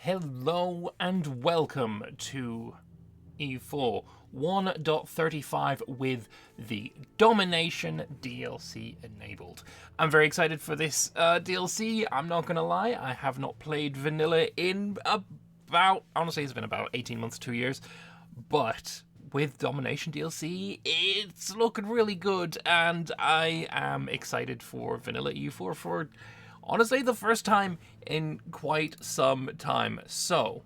Hello and welcome to E4 1.35 with the Domination DLC enabled. I'm very excited for this DLC, I'm not gonna lie. I have not played vanilla in honestly it's been about 18 months, 2 years, but with Domination DLC, it's looking really good, and I am excited for vanilla E4 for honestly the first time in quite some time. So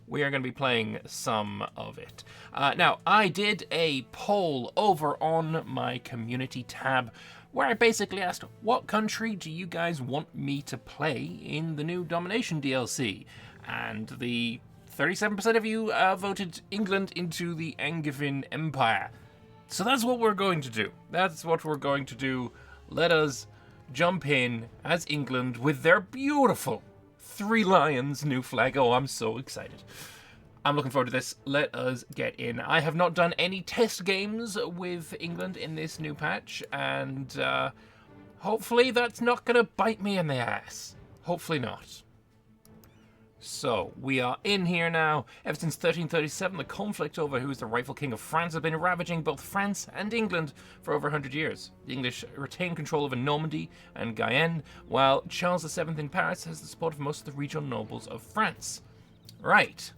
we are going to be playing some of it. Now, I did a poll over on my community tab where I basically asked, what country do you guys want me to play in the new Domination DLC? And the 37% of you voted England into the Angevin Empire. So that's what we're going to do. That's what we're going to do. Let us jump in as England with their beautiful Three Lions new flag. Oh, I'm so excited. I'm looking forward to this. Let us get in. I have not done any test games with England in this new patch, and hopefully that's not going to bite me in the ass. Hopefully not. So, we are in here now. Ever since 1337, the conflict over who is the rightful king of France has been ravaging both France and England for over 100 years. The English retain control over Normandy and Guyenne, while Charles VII in Paris has the support of most of the regional nobles of France. Right.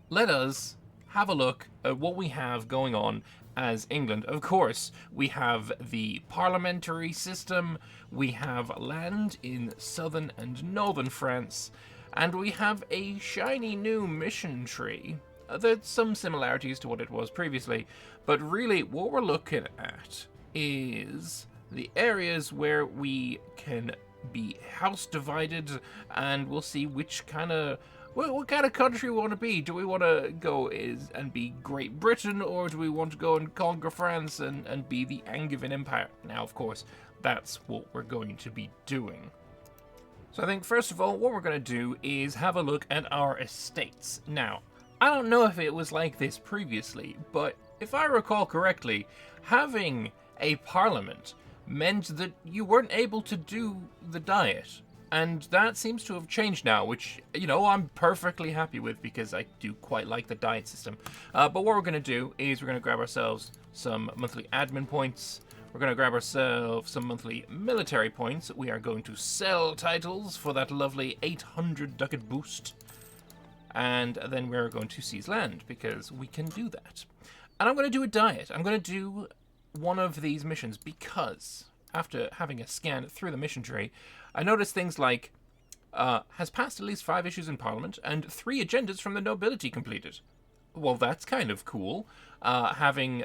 Let us have a look at what we have going on as England. Of course, we have the parliamentary system, we have land in southern and northern France, and we have a shiny new mission tree. There's some similarities to what it was previously, but really what we're looking at is the areas where we can be house divided, and we'll see which kind of what kind of country we want to be. Do we want to go and be Great Britain, or do we want to go and conquer France and be the Angevin Empire? Now, of course, that's what we're going to be doing. So I think, first of all, what we're going to do is have a look at our estates. Now, I don't know if it was like this previously, but if I recall correctly, having a parliament meant that you weren't able to do the diet. And that seems to have changed now, which, you know, I'm perfectly happy with because I do quite like the diet system. But what we're going to do is we're going to grab ourselves some monthly admin points. We're going to grab ourselves some monthly military points. We are going to sell titles for that lovely 800 ducat boost. And then we're going to seize land because we can do that. And I'm going to do a diet. I'm going to do one of these missions because after having a scan through the mission tree, I noticed things like has passed at least 5 issues in Parliament and 3 agendas from the nobility completed. Well, that's kind of cool. Having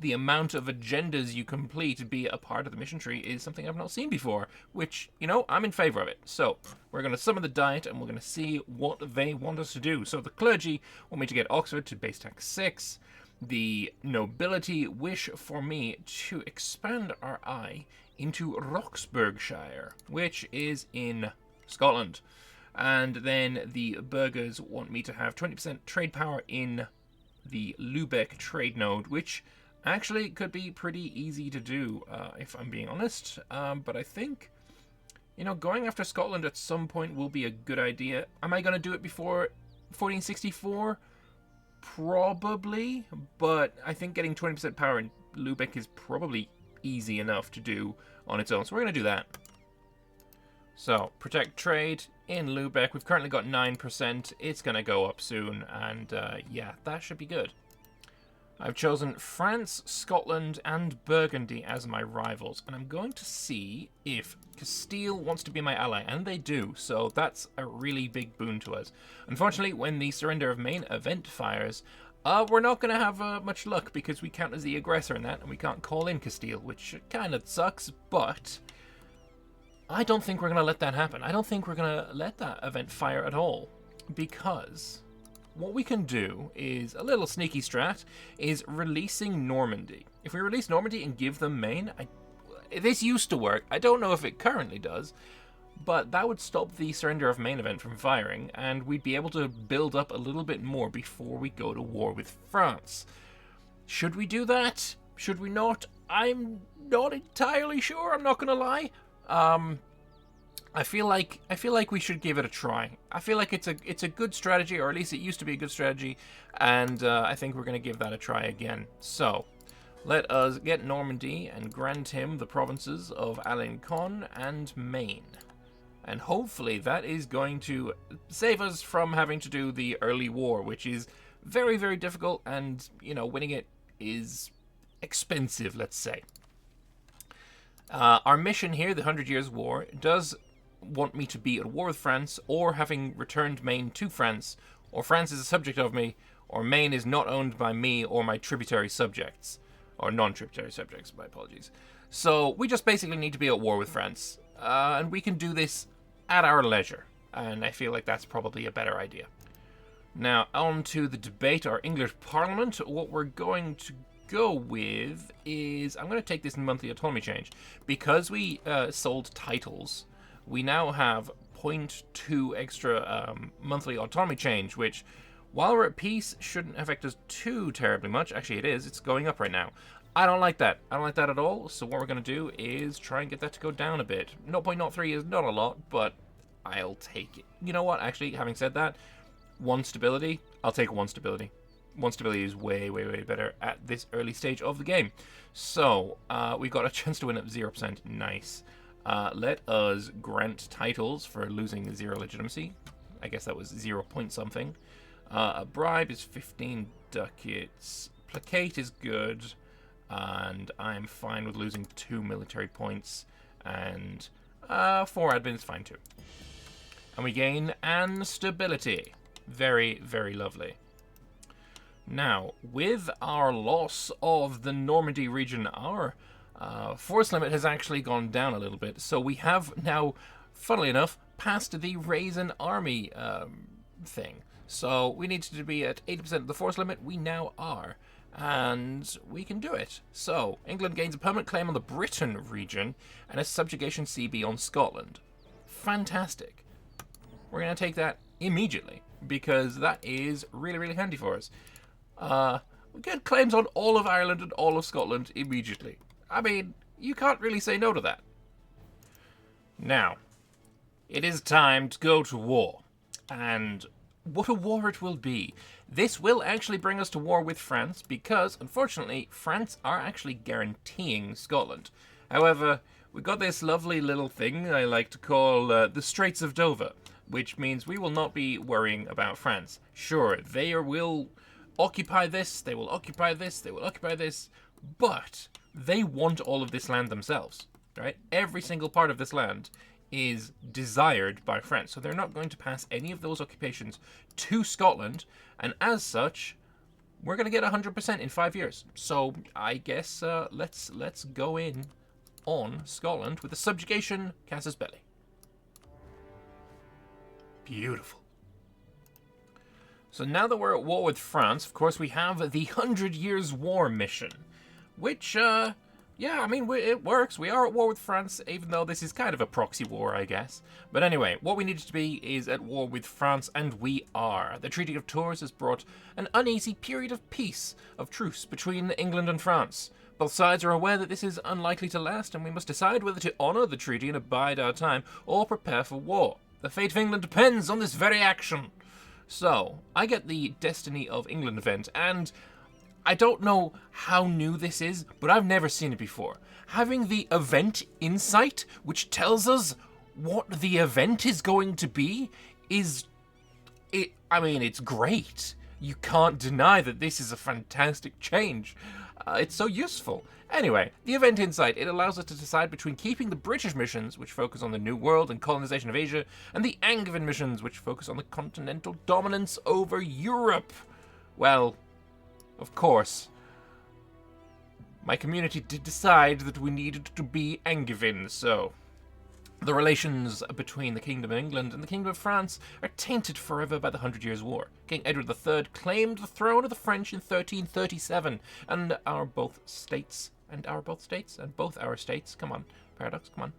the amount of agendas you complete be a part of the mission tree is something I've not seen before, which, you know, I'm in favor of it. So, we're going to summon the diet, and we're going to see what they want us to do. So, the clergy want me to get Oxford to base tax 6. The nobility wish for me to expand our eye into Roxburghshire, which is in Scotland. And then the burghers want me to have 20% trade power in the Lübeck trade node, which actually could be pretty easy to do, if I'm being honest. But I think, you know, going after Scotland at some point will be a good idea. Am I going to do it before 1464? Probably, but I think getting 20% power in Lübeck is probably easy enough to do on its own. So we're going to do that. So, protect trade in Lübeck. We've currently got 9%. It's going to go up soon, and yeah, that should be good. I've chosen France, Scotland, and Burgundy as my rivals, and I'm going to see if Castile wants to be my ally, and they do, so that's a really big boon to us. Unfortunately, when the Surrender of Main event fires, we're not going to have much luck because we count as the aggressor in that, and we can't call in Castile, which kind of sucks, but I don't think we're going to let that happen. I don't think we're going to let that event fire at all, because what we can do is a little sneaky strat is releasing Normandy. If we release Normandy and give them Maine, this used to work. I don't know if it currently does, but that would stop the Surrender of Main event from firing, and we'd be able to build up a little bit more before we go to war with France. Should we do that? Should we not? I'm not entirely sure, I'm not going to lie. I feel like we should give it a try. I feel like it's a good strategy, or at least it used to be a good strategy, and I think we're going to give that a try again. So, let us get Normandy and grant him the provinces of Alencon and Maine. And hopefully that is going to save us from having to do the early war, which is very, very difficult, and, you know, winning it is expensive, let's say. Our mission here, the 100 Years' War, does want me to be at war with France, or having returned Maine to France, or France is a subject of me, or Maine is not owned by me or my tributary subjects. Or non-tributary subjects, my apologies. So we just basically need to be at war with France. And we can do this at our leisure. And I feel like that's probably a better idea. Now, on to the debate, our English Parliament. What we're going to go with is... I'm going to take this monthly autonomy change. Because we sold titles, we now have 0.2 extra monthly autonomy change, which... while we're at peace, shouldn't affect us too terribly much. Actually, it is. It's going up right now. I don't like that. I don't like that at all. So what we're going to do is try and get that to go down a bit. 0.03 is not a lot, but I'll take it. You know what? Actually, having said that, 1 stability. I'll take 1 stability. 1 stability is way, way, way better at this early stage of the game. So we got a chance to win at 0%. Nice. Let us grant titles for losing 0 legitimacy. I guess that was 0 point something. A bribe is 15 ducats. Placate is good. And I'm fine with losing 2 military points. And 4 admin is fine too. And we gain stability. Very, very lovely. Now, with our loss of the Normandy region, our force limit has actually gone down a little bit. So we have now, funnily enough, passed the raise an army thing. So we need to be at 80% of the force limit. We now are. And we can do it. So England gains a permanent claim on the Britain region and a subjugation CB on Scotland. Fantastic. We're going to take that immediately because that is really, really handy for us. We get claims on all of Ireland and all of Scotland immediately. I mean, you can't really say no to that. Now, it is time to go to war. And what a war it will be. This will actually bring us to war with France because, unfortunately, France are actually guaranteeing Scotland. However, we got this lovely little thing I like to call the Straits of Dover, which means we will not be worrying about France. Sure, they will occupy this, they will occupy this, they will occupy this, but they want all of this land themselves, right? Every single part of this land is desired by France, so they're not going to pass any of those occupations to Scotland, and as such, we're going to get 100% in 5 years. So I guess let's go in on Scotland with a subjugation casus belli. Beautiful. So now that we're at war with France, of course, we have the 100 Years' War mission, which, yeah, I mean, it works. We are at war with France, even though this is kind of a proxy war, I guess. But anyway, what we needed to be is at war with France, and we are. The Treaty of Tours has brought an uneasy period of peace, of truce between England and France. Both sides are aware that this is unlikely to last, and we must decide whether to honour the treaty and abide our time, or prepare for war. The fate of England depends on this very action. So, I get the Destiny of England event, and I don't know how new this is, but I've never seen it before. Having the event insight, which tells us what the event is going to be, I mean, it's great. You can't deny that this is a fantastic change. It's so useful. Anyway, the event insight, it allows us to decide between keeping the British missions, which focus on the New World and colonization of Asia, and the Angevin missions, which focus on the continental dominance over Europe. Well, of course, my community did decide that we needed to be Angevin, so the relations between the Kingdom of England and the Kingdom of France are tainted forever by the 100 Years' War. King Edward III claimed the throne of the French in 1337, and both our states, come on, Paradox, come on,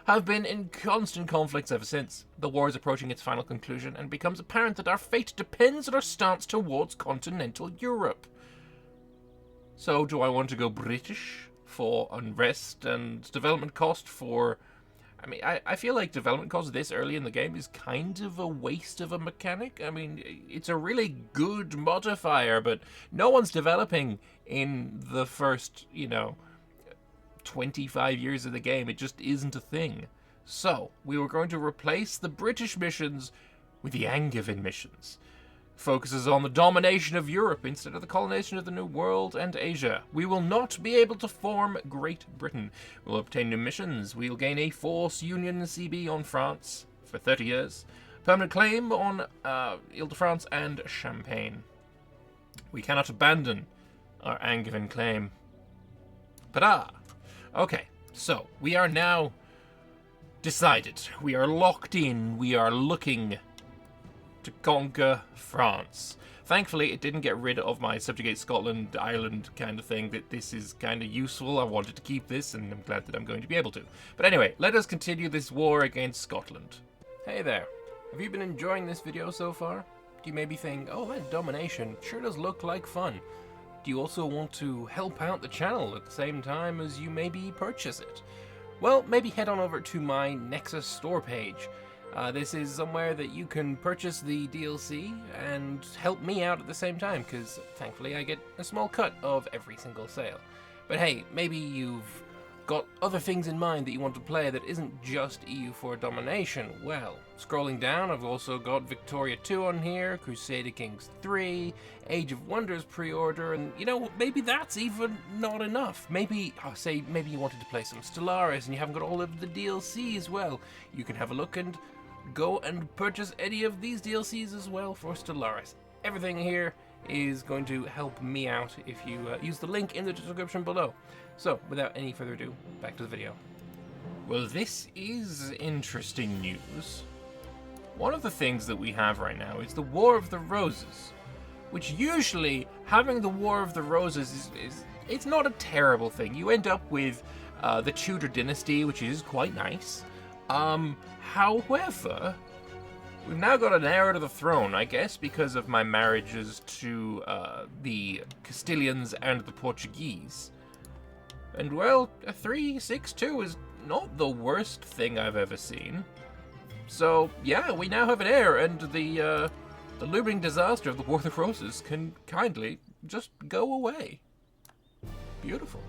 have been in constant conflicts ever since. The war is approaching its final conclusion, and it becomes apparent that our fate depends on our stance towards continental Europe. So, do I want to go British for unrest and development cost for I mean, I feel like development costs this early in the game is kind of a waste of a mechanic. I mean, it's a really good modifier, but no one's developing in the first, 25 years of the game. It just isn't a thing. So, we were going to replace the British missions with the Angevin missions. Focuses on the domination of Europe instead of the colonization of the New World and Asia. We will not be able to form Great Britain. We'll obtain new missions. We'll gain a Force Union CB on France for 30 years. Permanent claim on Ile-de-France and Champagne. We cannot abandon our Angevin claim. But okay, so we are now decided. We are locked in. We are looking to conquer France. Thankfully, it didn't get rid of my subjugate Scotland, Ireland kind of thing. That this is kind of useful. I wanted to keep this, and I'm glad that I'm going to be able to. But anyway, let us continue this war against Scotland. Hey there. Have you been enjoying this video so far? Do you maybe think, oh, that domination sure does look like fun? Do you also want to help out the channel at the same time as you maybe purchase it? Well, maybe head on over to my Nexus store page. This is somewhere that you can purchase the DLC and help me out at the same time, because thankfully I get a small cut of every single sale. But hey, maybe you've got other things in mind that you want to play that isn't just EU4 Domination. Well, scrolling down, I've also got Victoria 2 on here, Crusader Kings 3, Age of Wonders pre-order, and maybe that's even not enough. Maybe, maybe you wanted to play some Stellaris and you haven't got all of the DLC as well. You can have a look and go and purchase any of these DLCs as well for Stellaris. Everything here is going to help me out if you use the link in the description below. So, without any further ado, back to the video. Well, this is interesting news. One of the things that we have right now is the War of the Roses, which usually having the War of the Roses is it's not a terrible thing. You end up with the Tudor dynasty, which is quite nice. However, we've now got an heir to the throne, I guess, because of my marriages to the Castilians and the Portuguese. And well, a 3-6-2 is not the worst thing I've ever seen. So yeah, we now have an heir, and the looming disaster of the War of the Roses can kindly just go away. Beautiful.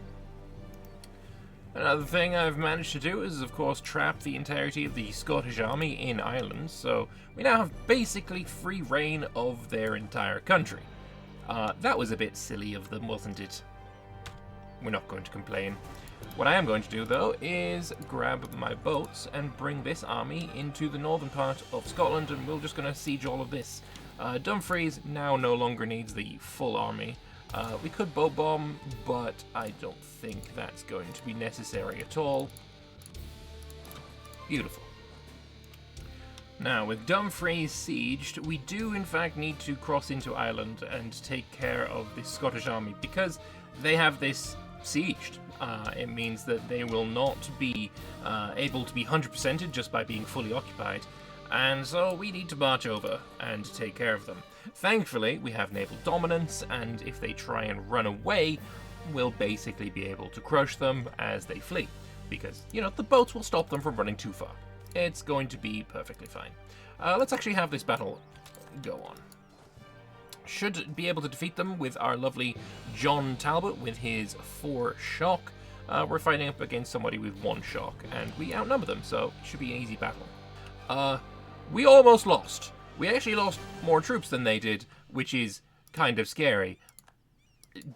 Another thing I've managed to do is, of course, trap the entirety of the Scottish army in Ireland, so we now have basically free reign of their entire country. That was a bit silly of them, wasn't it? We're not going to complain. What I am going to do, though, is grab my boats and bring this army into the northern part of Scotland, and we're just going to siege all of this. Dumfries now no longer needs the full army. We could boat bomb, but I don't think that's going to be necessary at all. Beautiful. Now, with Dumfries sieged, we do in fact need to cross into Ireland and take care of this Scottish army, because they have this sieged. It means that they will not be able to be 100%ed just by being fully occupied, and so we need to march over and take care of them. Thankfully, we have naval dominance, and if they try and run away, we'll basically be able to crush them as they flee, because, the boats will stop them from running too far. It's going to be perfectly fine. Let's actually have this battle go on. Should be able to defeat them with our lovely John Talbot with his 4 shock. We're fighting up against somebody with 1 shock, and we outnumber them, so it should be an easy battle. We almost lost. We actually lost more troops than they did, which is kind of scary.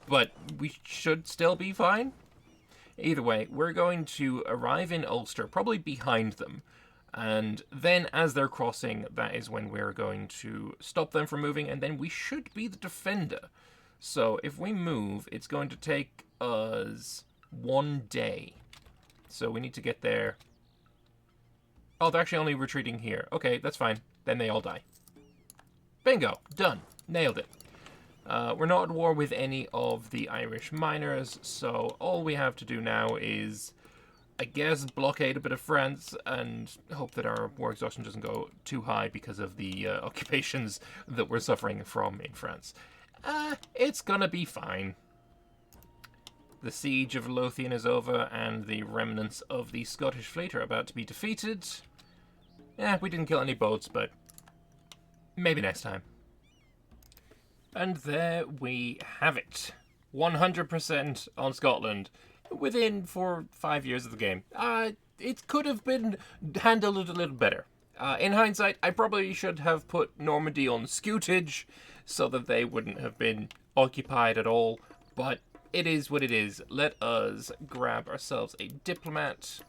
But we should still be fine. Either way, we're going to arrive in Ulster, probably behind them. And then as they're crossing, that is when we're going to stop them from moving, and then we should be the defender. So if we move, it's going to take us 1 day. So we need to get there. Oh, they're actually only retreating here. Okay, that's fine. Then they all die. Bingo. Done. Nailed it. We're not at war with any of the Irish miners, so all we have to do now is, I guess, blockade a bit of France and hope that our war exhaustion doesn't go too high because of the occupations that we're suffering from in France. It's gonna be fine. The siege of Lothian is over, and the remnants of the Scottish fleet are about to be defeated. Yeah, we didn't kill any boats, but maybe next time. And there we have it. 100% on Scotland within 4 or 5 years of the game. It could have been handled a little better. In hindsight, I probably should have put Normandy on scutage so that they wouldn't have been occupied at all, but it is what it is. Let us grab ourselves a diplomat,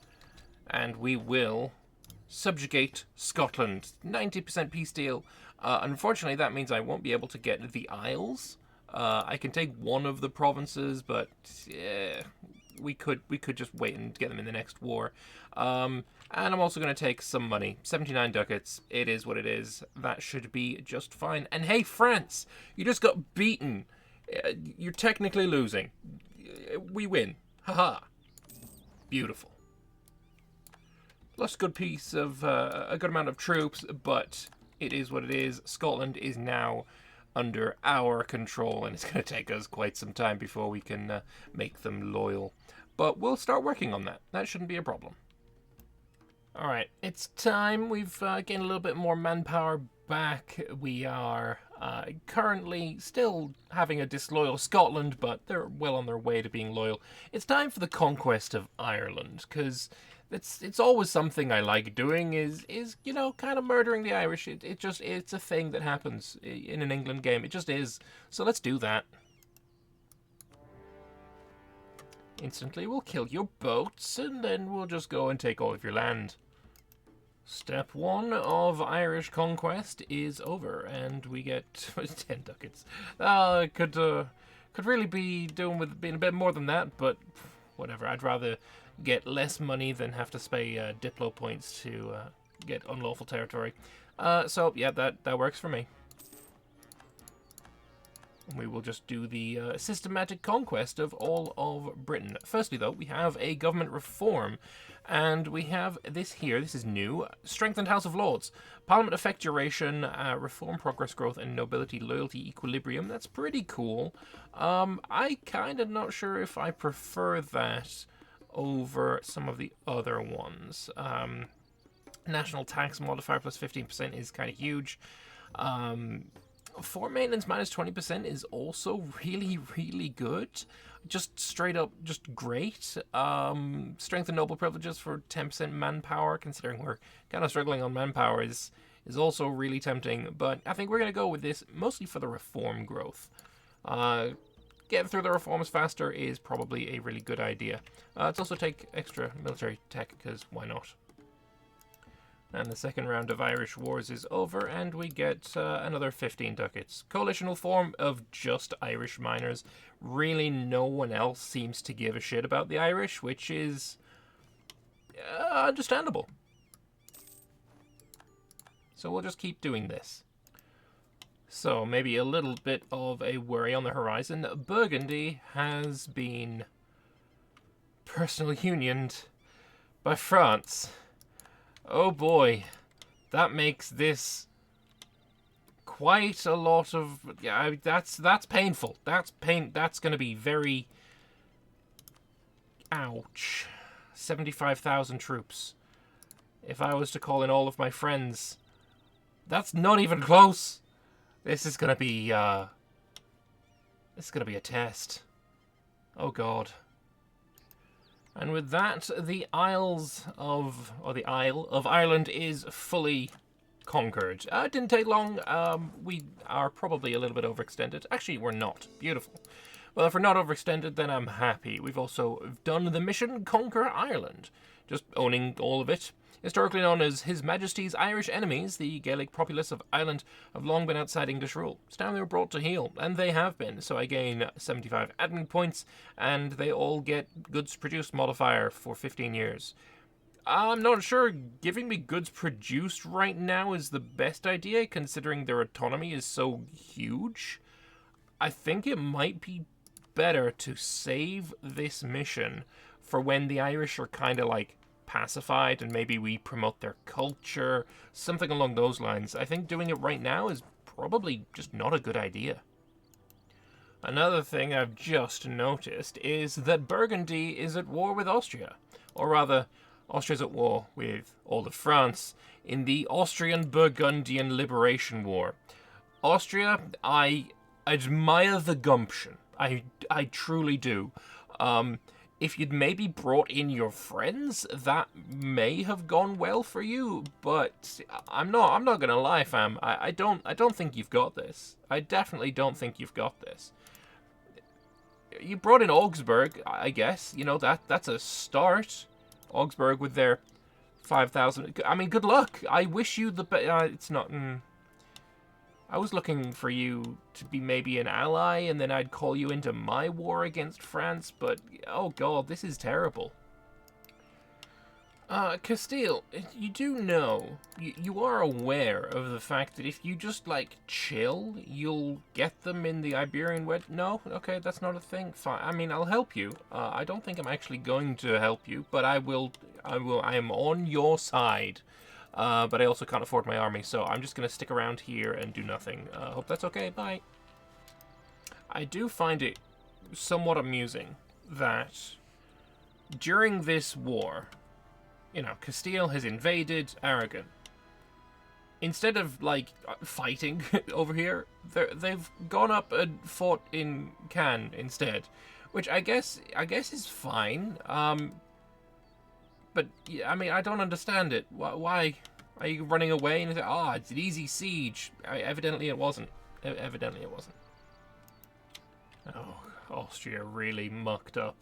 and we will subjugate Scotland. 90% peace deal. Unfortunately, that means I won't be able to get the Isles. I can take one of the provinces, but yeah, we could just wait and get them in the next war. And I'm also going to take some money. 79 ducats. It is what it is. That should be just fine. And hey, France, you just got beaten. You're technically losing. We win. Haha. Beautiful. Lost a good piece of, a good amount of troops, but it is what it is. Scotland is now under our control, and it's going to take us quite some time before we can make them loyal. But we'll start working on that. That shouldn't be a problem. Alright, it's time. We've gained a little bit more manpower back. We are currently still having a disloyal Scotland, but they're well on their way to being loyal. It's time for the conquest of Ireland, because it's always something I like doing, is you know, kind of murdering the Irish. It's a thing that happens in an England game. It just is. So let's do that. Instantly, we'll kill your boats, and then we'll just go and take all of your land. Step 1 of Irish conquest is over, and we get 10 ducats. Could really be doing with being a bit more than that, but whatever. I'd rather get less money than have to pay Diplo points to get unlawful territory. So yeah, that works for me. We will just do the systematic conquest of all of Britain. Firstly, though, we have a government reform, and we have this here. This is new. Strengthened House of Lords. Parliament effect duration, reform progress growth, and nobility loyalty equilibrium. That's pretty cool. I kind of not sure if I prefer that over some of the other ones. National tax modifier plus 15% is kind of huge. Fort maintenance minus 20% is also really, really good. Just straight up, just great. Strength and noble privileges for 10% manpower, considering we're kind of struggling on manpower, is also really tempting. But I think we're going to go with this mostly for the reform growth. Getting through the reforms faster is probably a really good idea. Let's also take extra military tech, because why not? And the second round of Irish wars is over, and we get another 15 ducats. Coalitional form of just Irish miners. Really, no one else seems to give a shit about the Irish, which is understandable. So we'll just keep doing this. So maybe a little bit of a worry on the horizon. Burgundy has been personal unioned by France. Oh boy, that makes this quite a lot of, yeah, that's painful. That's going to be very, ouch. 75,000 troops. If I was to call in all of my friends, that's not even close. This is going to be a test. Oh god. And with that, the Isle of Ireland is fully conquered. It didn't take long. We are probably a little bit overextended. Actually, we're not. Beautiful. Well, if we're not overextended, then I'm happy. We've also done the mission Conquer Ireland, just owning all of it. Historically known as His Majesty's Irish enemies, the Gaelic populace of Ireland have long been outside English rule. It's time they were brought to heel, and they have been. So I gain 75 admin points, and they all get goods produced modifier for 15 years. I'm not sure giving me goods produced right now is the best idea, considering their autonomy is so huge. I think it might be better to save this mission for when the Irish are kind of like pacified, and maybe we promote their culture, something along those lines. I think doing it right now is probably just not a good idea. Another thing I've just noticed is that Burgundy is at war with Austria. Or rather, Austria's at war with all of France in the Austrian-Burgundian Liberation War. Austria, I admire the gumption. I truly do. If you'd maybe brought in your friends, that may have gone well for you. But I'm not gonna lie, fam. I don't think you've got this. I definitely don't think you've got this. You brought in Augsburg, I guess. You know, that's a start. Augsburg with their 5,000. I mean, good luck. I wish you the best. It's not. I was looking for you to be maybe an ally, and then I'd call you into my war against France, but oh god, this is terrible. Castile, you do know, you are aware of the fact that if you just, like, chill, you'll get them in the Iberian Wedge? No? Okay, that's not a thing. Fine. I mean, I'll help you. I don't think I'm actually going to help you, but I am on your side. But I also can't afford my army, so I'm just going to stick around here and do nothing. Hope that's okay. Bye. I do find it somewhat amusing that during this war, you know, Castile has invaded Aragon. Instead of, like, fighting over here, they've gone up and fought in Cannes instead, which I guess is fine. But, yeah, I mean, I don't understand it. Why are you running away? And it's an easy siege. Evidently it wasn't. Evidently it wasn't. Oh, Austria really mucked up.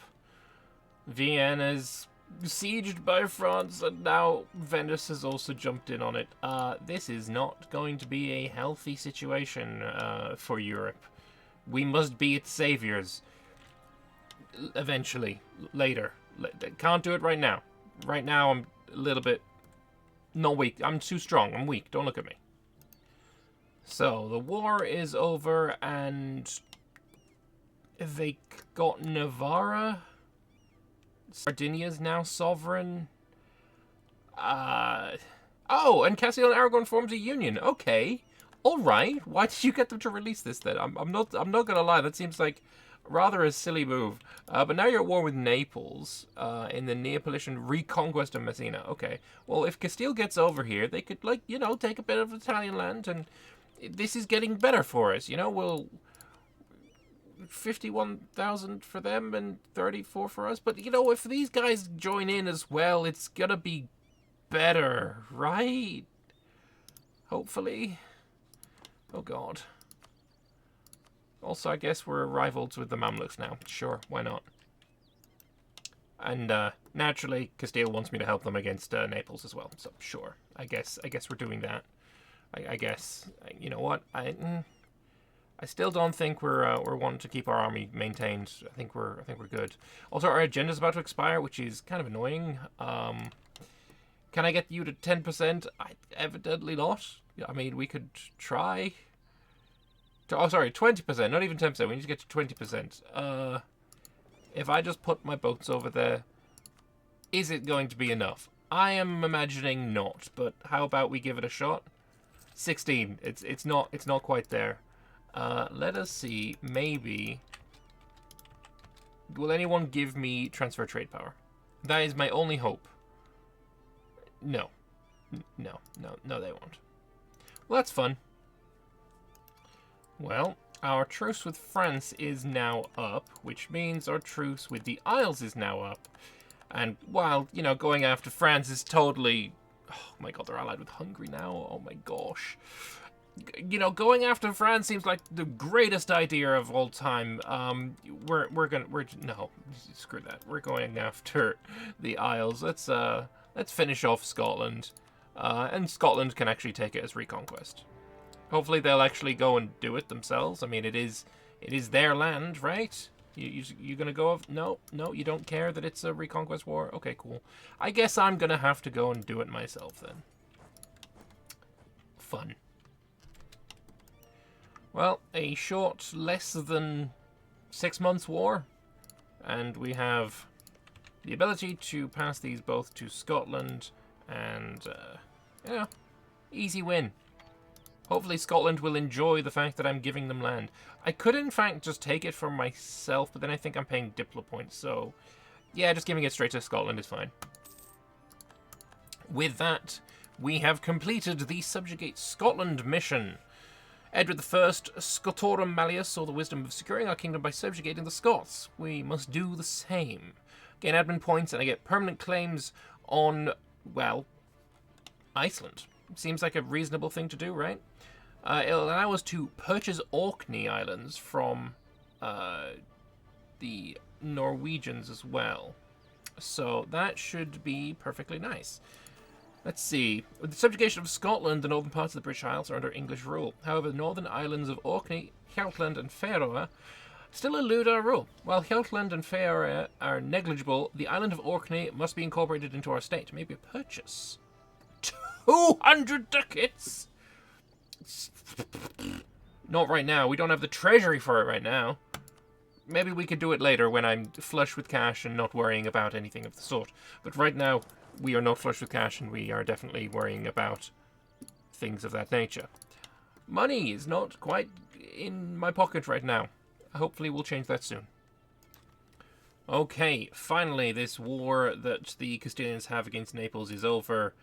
Vienna's besieged by France, and now Venice has also jumped in on it. This is not going to be a healthy situation for Europe. We must be its saviors. Eventually. Later. Can't do it right now. Right now, I'm a little bit... not weak. I'm too strong. I'm weak. Don't look at me. So, the war is over, and... they got Navarra? Sardinia's now sovereign? Oh, and Castile and Aragon forms a union. Okay. Alright. Why did you get them to release this, then? I'm not gonna lie. That seems like... rather a silly move. But now you're at war with Naples in the Neapolitan reconquest of Messina. Okay. Well, if Castile gets over here, they could, like, you know, take a bit of Italian land, and this is getting better for us. You know, we'll... 51,000 for them and 34 for us. But, you know, if these guys join in as well, it's gonna be better, right? Hopefully. Oh, God. Also, I guess we're rivals with the Mamluks now. Sure, why not? And, naturally, Castile wants me to help them against Naples as well. So, sure. I guess we're doing that. I guess. You know what? I still don't think we're wanting to keep our army maintained. I think we're good. Also, our agenda's about to expire, which is kind of annoying. Can I get you to 10%? Evidently not. I mean, we could try... oh, sorry, 20%, not even 10%. We need to get to 20%. If I just put my boats over there, is it going to be enough? I am imagining not, but how about we give it a shot? 16. It's not quite there. Let us see. Maybe. Will anyone give me transfer trade power? That is my only hope. No. No, they won't. Well, that's fun. Well, our truce with France is now up, which means our truce with the Isles is now up. And while, you know, going after France is totally... oh my god, they're allied with Hungary now. Oh my gosh. You know, going after France seems like the greatest idea of all time. No, screw that. We're going after the Isles. Let's finish off Scotland. And Scotland can actually take it as reconquest. Hopefully they'll actually go and do it themselves. I mean, it is their land, right? You gonna go? No, you don't care that it's a reconquest war? Okay, cool. I guess I'm gonna have to go and do it myself then. Fun. Well, a short, less than 6 months war. And we have the ability to pass these both to Scotland. And, yeah, easy win. Hopefully Scotland will enjoy the fact that I'm giving them land. I could, in fact, just take it for myself, but then I think I'm paying Diplo points, so... yeah, just giving it straight to Scotland is fine. With that, we have completed the Subjugate Scotland mission. Edward I, Scotorum Malleus, saw the wisdom of securing our kingdom by subjugating the Scots. We must do the same. Gain admin points, and I get permanent claims on, well, Iceland. Seems like a reasonable thing to do, right? It'll allow us to purchase Orkney Islands from the Norwegians as well. So that should be perfectly nice. Let's see. With the subjugation of Scotland, the northern parts of the British Isles are under English rule. However, the northern islands of Orkney, Hjaltland, and Faroe still elude our rule. While Hjaltland and Faroe are negligible, the island of Orkney must be incorporated into our state. Maybe a purchase. 200 ducats! Not right now. We don't have the treasury for it right now. Maybe we could do it later when I'm flush with cash and not worrying about anything of the sort. But right now, we are not flush with cash and we are definitely worrying about things of that nature. Money is not quite in my pocket right now. Hopefully we'll change that soon. Okay, finally this war that the Castilians have against Naples is over.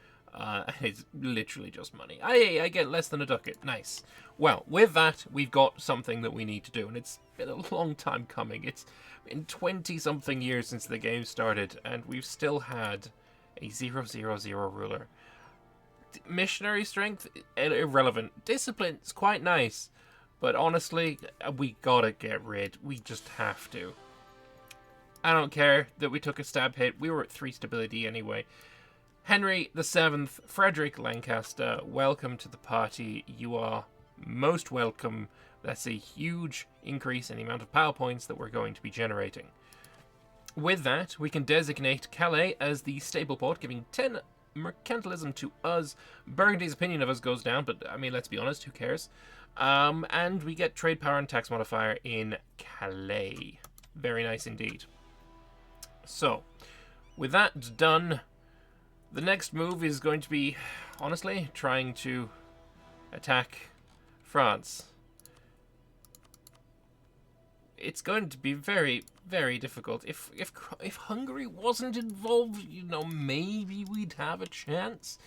It's literally just money. I get less than a ducat. Nice. Well, with that, we've got something that we need to do, and it's been a long time coming. It's been 20-something years since the game started, and we've still had a 0-0-0 ruler. Missionary strength, irrelevant. Discipline's quite nice, but honestly, we gotta get rid. We just have to. I don't care that we took a stab hit. We were at 3 stability anyway. Henry VII, Frederick Lancaster, welcome to the party. You are most welcome. That's a huge increase in the amount of power points that we're going to be generating. With that, we can designate Calais as the stable port, giving 10 mercantilism to us. Burgundy's opinion of us goes down, but I mean, let's be honest, who cares? And we get trade power and tax modifier in Calais. Very nice indeed. So, with that done, the next move is going to be, honestly, trying to attack France. It's going to be very, very difficult. If Hungary wasn't involved, you know, maybe we'd have a chance.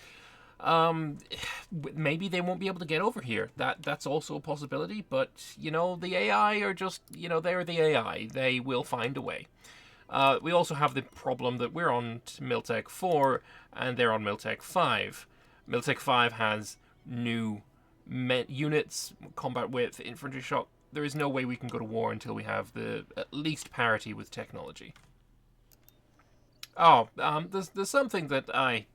Maybe they won't be able to get over here. That's also a possibility. But, you know, the AI are just, you know, they're the AI. They will find a way. We also have the problem that we're on Miltech 4 and they're on Miltech 5. Miltech 5 has new units, combat width, infantry shock. There is no way we can go to war until we have the at least parity with technology. Oh, there's something that I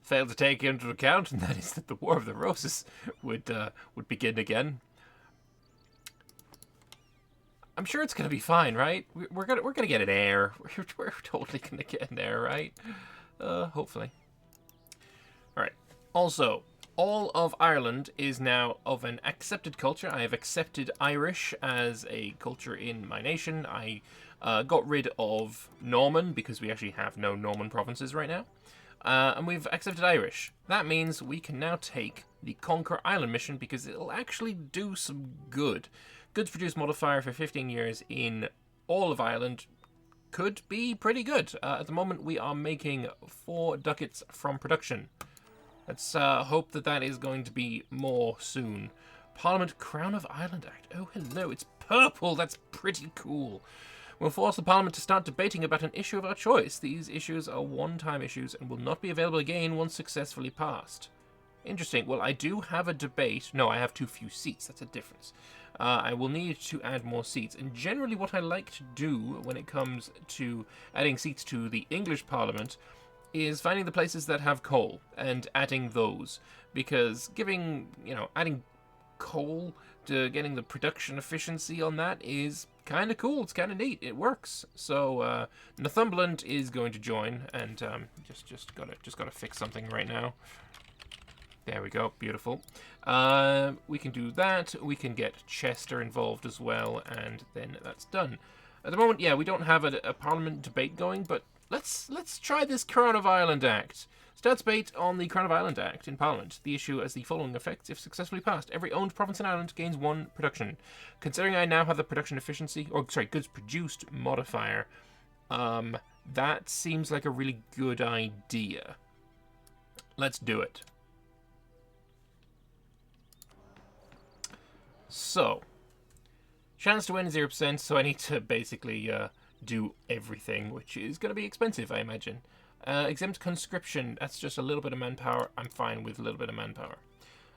failed to take into account, and that is that the War of the Roses would begin again. I'm sure it's gonna be fine, right? We're gonna get an heir. We're totally gonna get an heir, right? Hopefully. All right. Also, all of Ireland is now of an accepted culture. I have accepted Irish as a culture in my nation. I got rid of Norman because we actually have no Norman provinces right now. And we've accepted Irish. That means we can now take the Conquer Island mission because it'll actually do some good. Goods produced modifier for 15 years in all of Ireland could be pretty good. At the moment, we are making 4 ducats from production. Let's hope that that is going to be more soon. Parliament Crown of Ireland Act. Oh, hello, it's purple. That's pretty cool. We'll force the Parliament to start debating about an issue of our choice. These issues are one-time issues and will not be available again once successfully passed. Interesting. Well, I do have a debate. No, I have too few seats. That's a difference. I will need to add more seats. And generally what I like to do when it comes to adding seats to the English Parliament is finding the places that have coal and adding those. Because adding coal to getting the production efficiency on that is kind of cool. It's kind of neat. It works. So Northumberland is going to join, and just gotta fix something right now. There we go. Beautiful. We can do that. We can get Chester involved as well, and then that's done. At the moment, yeah, we don't have a Parliament debate going, but let's try this Crown of Ireland Act. Stats debate on the Crown of Ireland Act in Parliament. The issue has the following effects if successfully passed. Every owned province in Ireland gains 1 production. Considering I now have the production efficiency, goods produced modifier, that seems like a really good idea. Let's do it. So, chance to win is 0%, so I need to basically do everything, which is going to be expensive, I imagine. Exempt conscription, that's just a little bit of manpower. I'm fine with a little bit of manpower.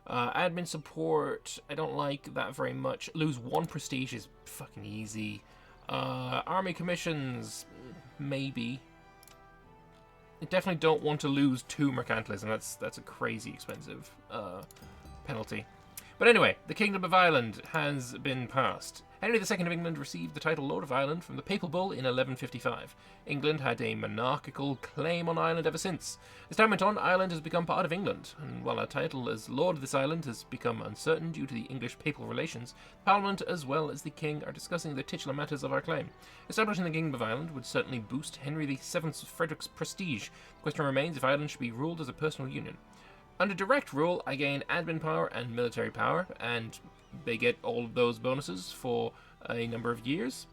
Admin support, I don't like that very much. Lose 1 prestige is fucking easy. Army commissions, maybe. I definitely don't want to lose 2 mercantilism. That's a crazy expensive penalty. But anyway, the Kingdom of Ireland has been passed. Henry II of England received the title Lord of Ireland from the Papal Bull in 1155. England had a monarchical claim on Ireland ever since. As time went on, Ireland has become part of England, and while our title as Lord of this island has become uncertain due to the English-Papal relations, Parliament as well as the King are discussing the titular matters of our claim. Establishing the Kingdom of Ireland would certainly boost Henry VII's Frederick's prestige. The question remains if Ireland should be ruled as a personal union. Under direct rule, I gain admin power and military power, and they get all of those bonuses for a number of years.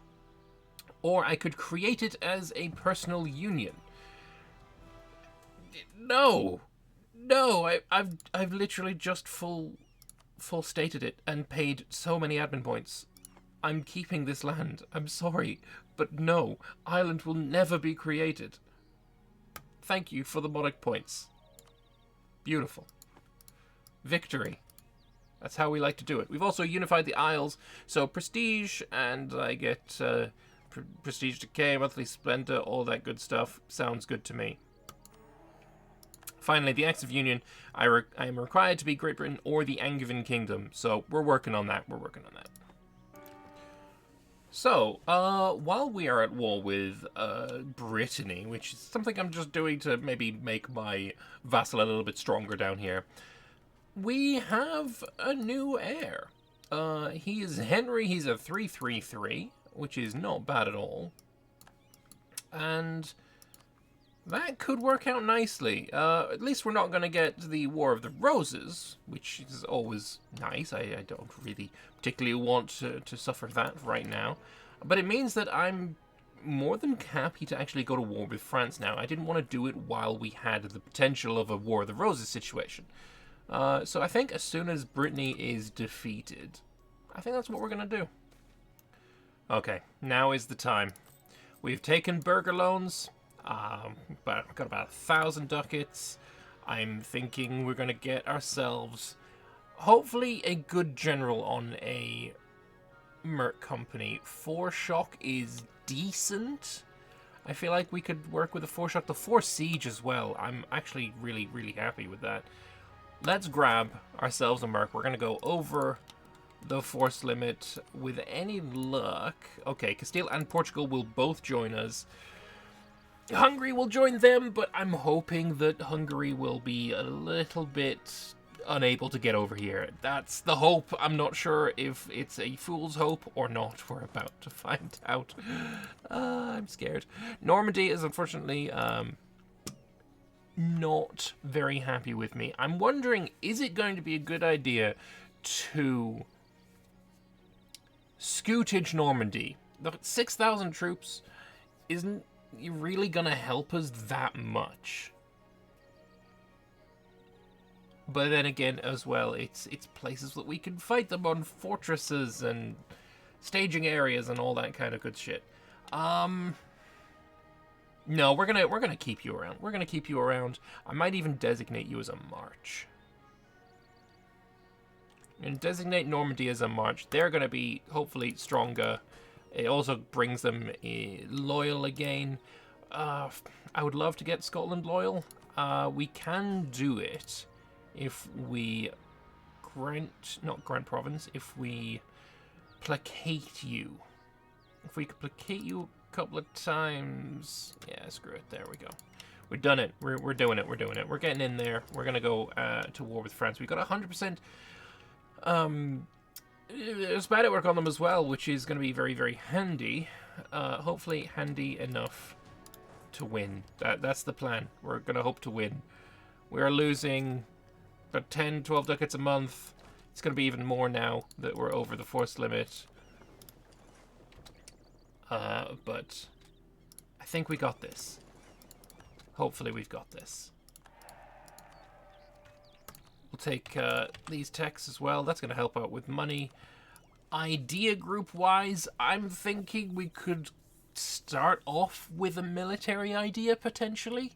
Or I could create it as a personal union. No, I've literally just full stated it and paid so many admin points. I'm keeping this land. I'm sorry, but no, Ireland will never be created. Thank you for the monarch points. Beautiful. Victory. That's how we like to do it. We've also unified the Isles, so prestige, and I get prestige decay, monthly splendor, all that good stuff. Sounds good to me. Finally, the Acts of Union. I am required to be Great Britain or the Angevin Kingdom, so we're working on that. So, while we are at war with Brittany, which is something I'm just doing to maybe make my vassal a little bit stronger down here, we have a new heir. He is Henry. He's a 333, which is not bad at all. And that could work out nicely. At least we're not going to get the War of the Roses, which is always nice. I don't really particularly want to suffer that right now. But it means that I'm more than happy to actually go to war with France now. I didn't want to do it while we had the potential of a War of the Roses situation. So I think as soon as Brittany is defeated, I think that's what we're going to do. Okay, now is the time. We've taken burger loans. But I've got about 1,000 ducats. I'm thinking we're going to get ourselves, hopefully, a good general on a merc company. 4 shock is decent. I feel like we could work with a 4 shock. The 4 siege as well. I'm actually really, really happy with that. Let's grab ourselves a merc. We're going to go over the force limit with any luck. Okay, Castile and Portugal will both join us. Hungary will join them, but I'm hoping that Hungary will be a little bit unable to get over here. That's the hope. I'm not sure if it's a fool's hope or not. We're about to find out. I'm scared. Normandy is unfortunately not very happy with me. I'm wondering, is it going to be a good idea to scootage Normandy? The 6,000 troops isn't really gonna help us that much. But then again, as well, it's places that we can fight them on, fortresses and staging areas and all that kind of good shit. No, we're gonna keep you around. We're gonna keep you around. I might even designate you as a march. And designate Normandy as a march. They're gonna be hopefully stronger. It also brings them loyal again. I would love to get Scotland loyal. We can do it if we not grant province, if we placate you. If we could placate you a couple of times. Yeah, screw it. There we go. We've done it. We're doing it. We're doing it. We're getting in there. We're going to go to war with France. We've got 100% Spider work on them as well, which is going to be very, very handy. Hopefully handy enough to win. That's the plan. We're going to hope to win. We're losing about 10, 12 ducats a month. It's going to be even more now that we're over the force limit. But I think we got this. Hopefully we've got this. We'll take these techs as well. That's going to help out with money. Idea group-wise, I'm thinking we could start off with a military idea, potentially.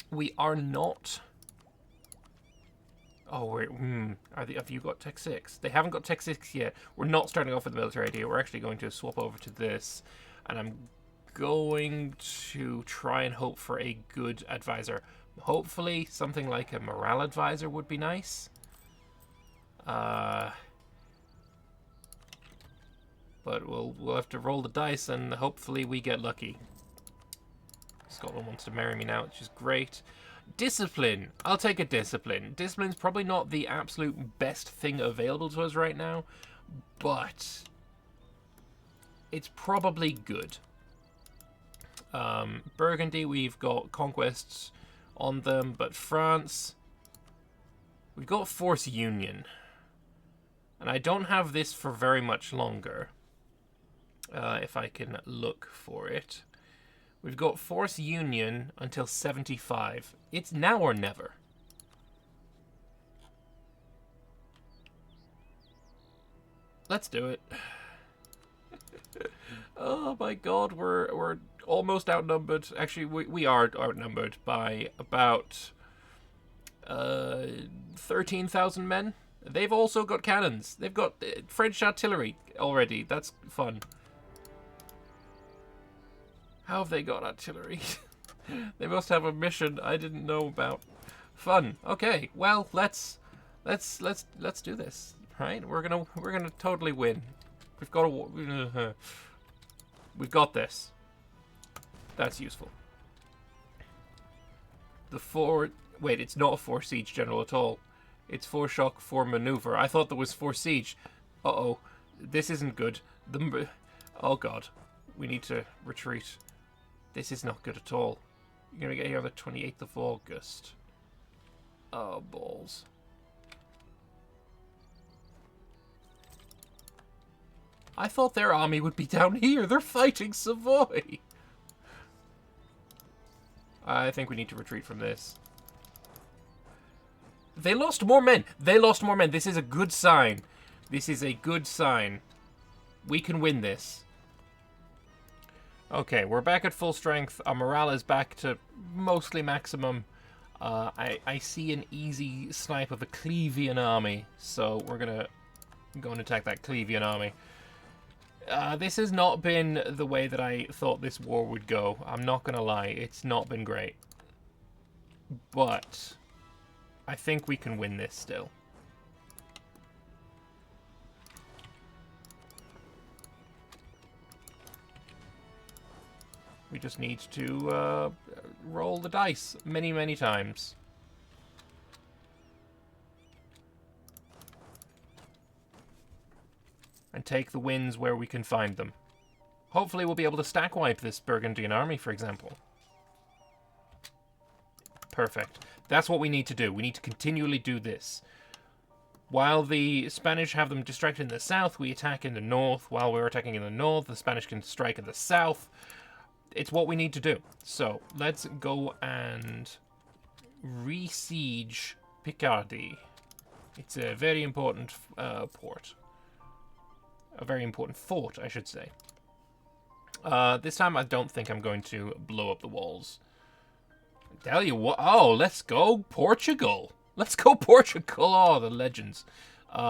We are not... Oh, have you got Tech 6? They haven't got Tech 6 yet. We're not starting off with the military idea. We're actually going to swap over to this. And I'm going to try and hope for a good advisor. Hopefully, something like a morale advisor would be nice. But we'll have to roll the dice and hopefully we get lucky. Scotland wants to marry me now, which is great. Discipline. I'll take a discipline. Discipline's probably not the absolute best thing available to us right now, but it's probably good. Burgundy, we've got conquests on them, but France, we've got Force Union. And I don't have this for very much longer. If I can look for it. We've got Force Union until 75. It's now or never. Let's do it. Oh my god, we're almost outnumbered. Actually, we are outnumbered by about 13,000 men. They've also got cannons. They've got French artillery already. That's fun. How have they got artillery? They must have a mission I didn't know about. Fun. Okay. Well, let's do this. Right? We're gonna totally win. We've got this. That's useful. Wait, it's not a 4 siege general at all. It's 4 shock, 4 maneuver. I thought there was 4 siege. Uh-oh. This isn't good. Oh god. We need to retreat. This is not good at all. You're going to get here on the 28th of August. Oh, balls. I thought their army would be down here. They're fighting Savoy. I think we need to retreat from this. They lost more men. They lost more men. This is a good sign. This is a good sign. We can win this. Okay, we're back at full strength. Our morale is back to mostly maximum. I see an easy snipe of a Clevian army, so we're gonna go and attack that Clevian army. This has not been the way that I thought this war would go. I'm not gonna lie, it's not been great. But I think we can win this still. We just need to roll the dice many, many times. And take the wins where we can find them. Hopefully we'll be able to stack wipe this Burgundian army, for example. Perfect. That's what we need to do. We need to continually do this. While the Spanish have them distracted in the south, we attack in the north. While we're attacking in the north, the Spanish can strike in the south. It's what we need to do. So, let's go and re-siege Picardy. It's a very important port. A very important fort, I should say. This time I don't think I'm going to blow up the walls. I tell you what. Oh, let's go Portugal. Let's go Portugal. Oh, the legends.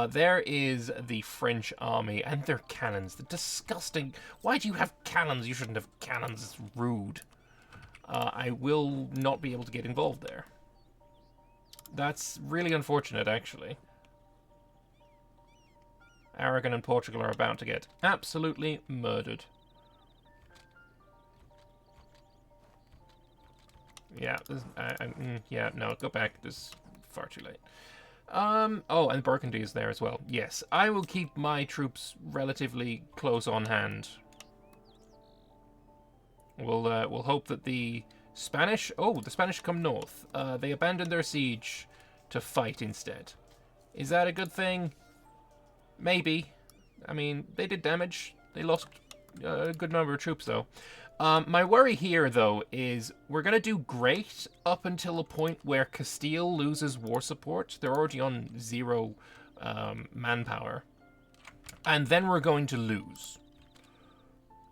There is the French army and their cannons. The disgusting... Why do you have cannons? You shouldn't have cannons. It's rude. I will not be able to get involved there. That's really unfortunate, actually. Aragon and Portugal are about to get absolutely murdered. Yeah, yeah, no, go back. This is far too late. Oh, and Burgundy is there as well. Yes, I will keep my troops relatively close on hand. We'll hope that the Spanish? Oh, the Spanish come north. They abandoned their siege to fight instead. Is that a good thing? Maybe. I mean, they did damage. They lost a good number of troops, though. My worry here, though, is we're going to do great up until a point where Castile loses war support. They're already on 0 manpower. And then we're going to lose.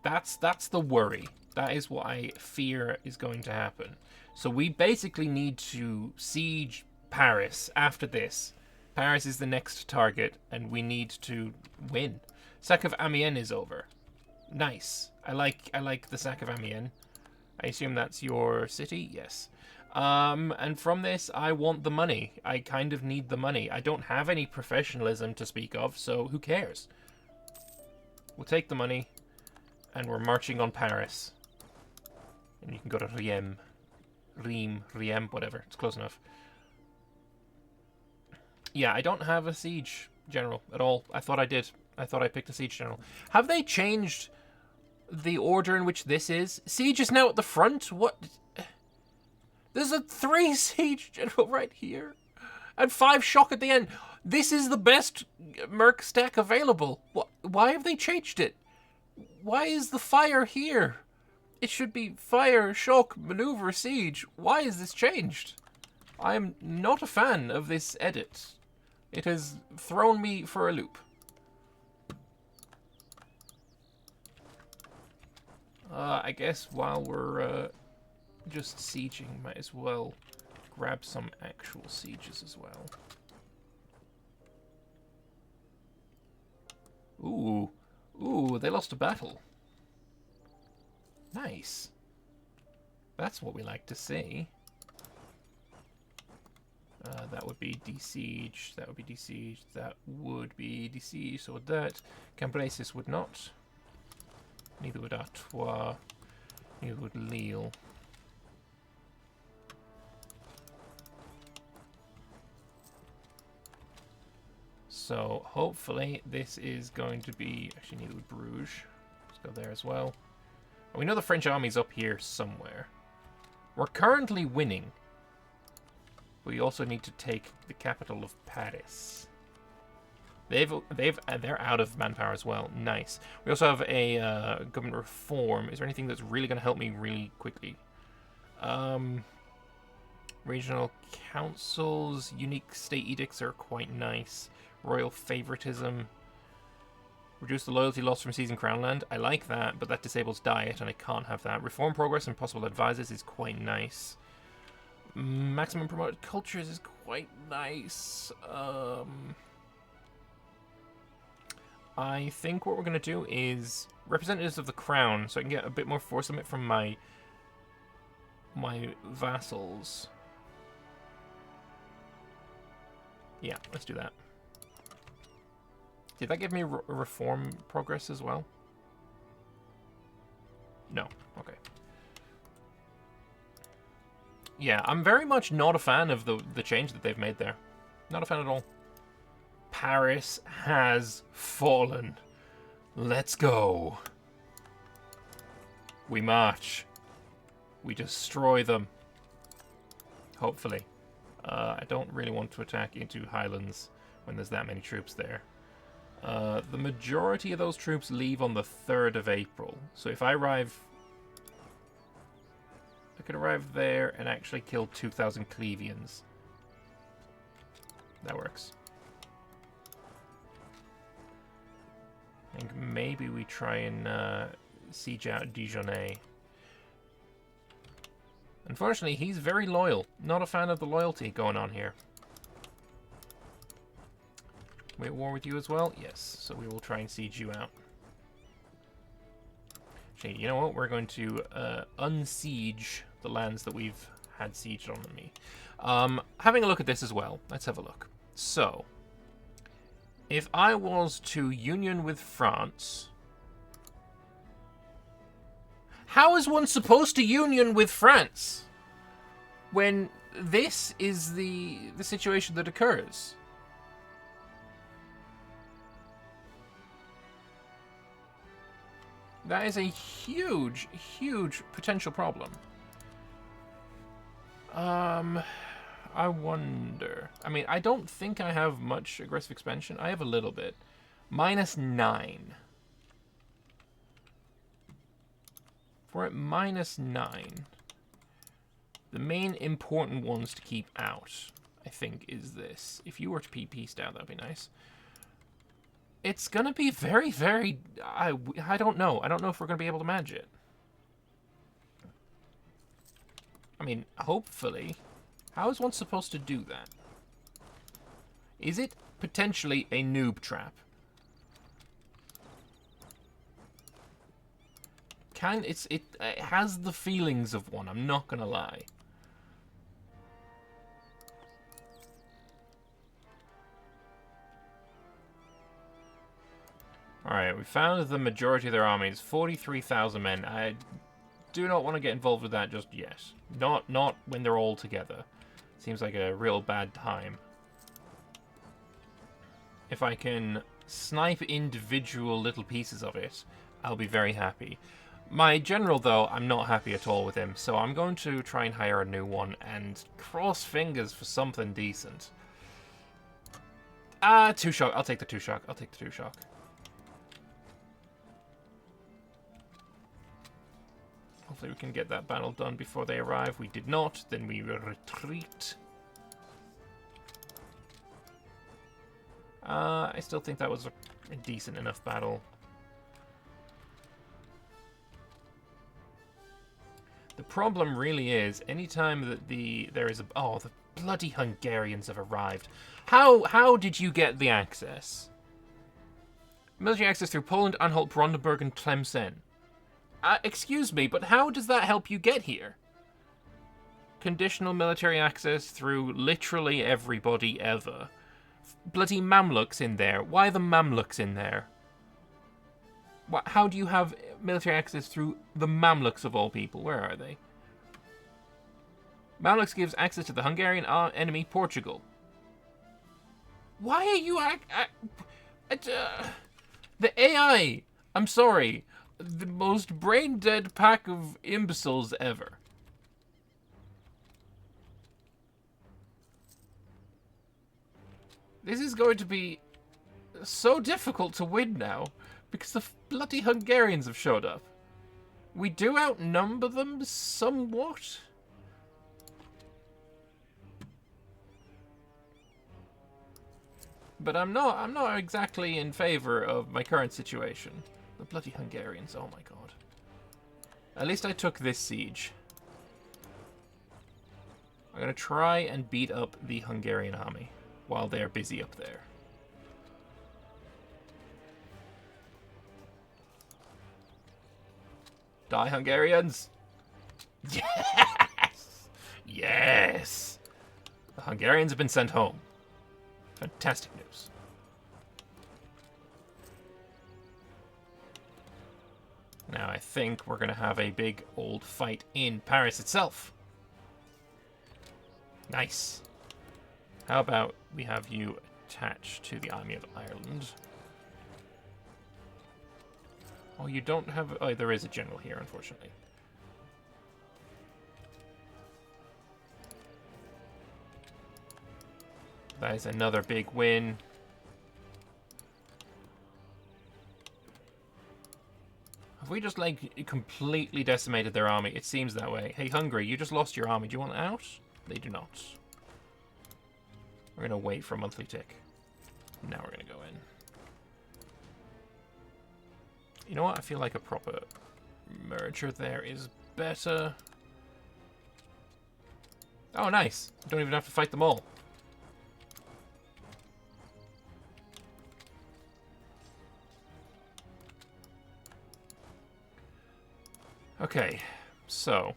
That's the worry. That is what I fear is going to happen. So we basically need to siege Paris after this. Paris is the next target, and we need to win. Sack of Amiens is over. Nice. I like the Sack of Amiens. I assume that's your city? Yes. And from this, I want the money. I kind of need the money. I don't have any professionalism to speak of, so who cares? We'll take the money, and we're marching on Paris. And you can go to Riem, whatever. It's close enough. Yeah, I don't have a siege general at all. I thought I did. I thought I picked a siege general. Have they changed the order in which this is? Siege is now at the front? What? There's a 3 siege general right here. And 5 shock at the end. This is the best merc stack available. Why have they changed it? Why is the fire here? It should be fire, shock, maneuver, siege. Why is this changed? I am not a fan of this edit. It has thrown me for a loop. I guess while we're just sieging, might as well grab some actual sieges as well. Ooh, they lost a battle. Nice. That's what we like to see. That would be de-siege, that would be de-siege, that would be de-siege, so would that. Cambresis would not. Neither would Artois, neither would Lille. So hopefully this is going to be, actually neither would Bruges. Let's go there as well. And we know the French army's up here somewhere. We're currently winning. We also need to take the capital of Paris. They're out of manpower as well. Nice. We also have a government reform. Is there anything that's really going to help me really quickly? Regional councils, unique state edicts are quite nice. Royal favoritism. Reduce the loyalty loss from seizing crown land. I like that, but that disables diet, and I can't have that. Reform progress and possible advisors is quite nice. Maximum promoted cultures is quite nice. I think what we're going to do is representatives of the crown, so I can get a bit more force limit from my vassals. Yeah, let's do that. Did that give me reform progress as well? No. Okay. Yeah, I'm very much not a fan of the change that they've made there. Not a fan at all. Paris has fallen. Let's go. We march. We destroy them. Hopefully. I don't really want to attack into Highlands when there's that many troops there. The majority of those troops leave on the 3rd of April. So if I arrive... I could arrive there and actually kill 2,000 Clevians. That works. I think maybe we try and siege out Dijonais. Unfortunately, he's very loyal. Not a fan of the loyalty going on here. We at war with you as well? Yes, so we will try and siege you out. Actually, you know what? We're going to unsiege the lands that we've had sieged on me. Having a look at this as well. Let's have a look. So, if I was to union with France... How is one supposed to union with France when this is the situation that occurs? That is a huge, huge potential problem. I wonder. I mean, I don't think I have much aggressive expansion. I have a little bit. -9. If we're at -9, the main important ones to keep out, I think, is this. If you were to peace down, that would be nice. It's going to be very, very... I don't know. I don't know if we're going to be able to manage it. I mean, hopefully. How is one supposed to do that? Is it potentially a noob trap? It has the feelings of one, I'm not gonna lie. Alright, we found the majority of their armies, 43,000 men. I do not want to get involved with that just yet. Not when they're all together. Seems like a real bad time. If I can snipe individual little pieces of it, I'll be very happy. My general, though, I'm not happy at all with him, so I'm going to try and hire a new one and cross fingers for something decent. 2-shock. I'll take the 2-shock. I'll take the 2-shock. Hopefully we can get that battle done before they arrive. We did not. Then we retreat. I still think that was a decent enough battle. The problem really is, anytime that there is a... Oh, the bloody Hungarians have arrived. How did you get the access? Military access through Poland, Anhalt, Brandenburg, and Tlemcen. Excuse me, but how does that help you get here? Conditional military access through literally everybody ever. Bloody Mamluks in there. Why are the Mamluks in there? How do you have military access through the Mamluks of all people? Where are they? Mamluks gives access to the Hungarian enemy, Portugal. Why are you... the AI! I'm sorry. The most brain-dead pack of imbeciles ever. This is going to be so difficult to win now, because the bloody Hungarians have showed up. We do outnumber them somewhat. But I'm not exactly in favor of my current situation. The bloody Hungarians, oh my god. At least I took this siege. I'm gonna try and beat up the Hungarian army while they're busy up there. Die, Hungarians! Yes! Yes! The Hungarians have been sent home. Fantastic news. Now I think we're going to have a big old fight in Paris itself. Nice. How about we have you attached to the Army of Ireland? Oh, you don't have... Oh, there is a general here, unfortunately. That is another big win. Have we just, like, completely decimated their army? It seems that way. Hey, Hungary, you just lost your army. Do you want out? They do not. We're going to wait for a monthly tick. Now we're going to go in. You know what? I feel like a proper merger there is better. Oh, nice. Don't even have to fight them all. Okay, so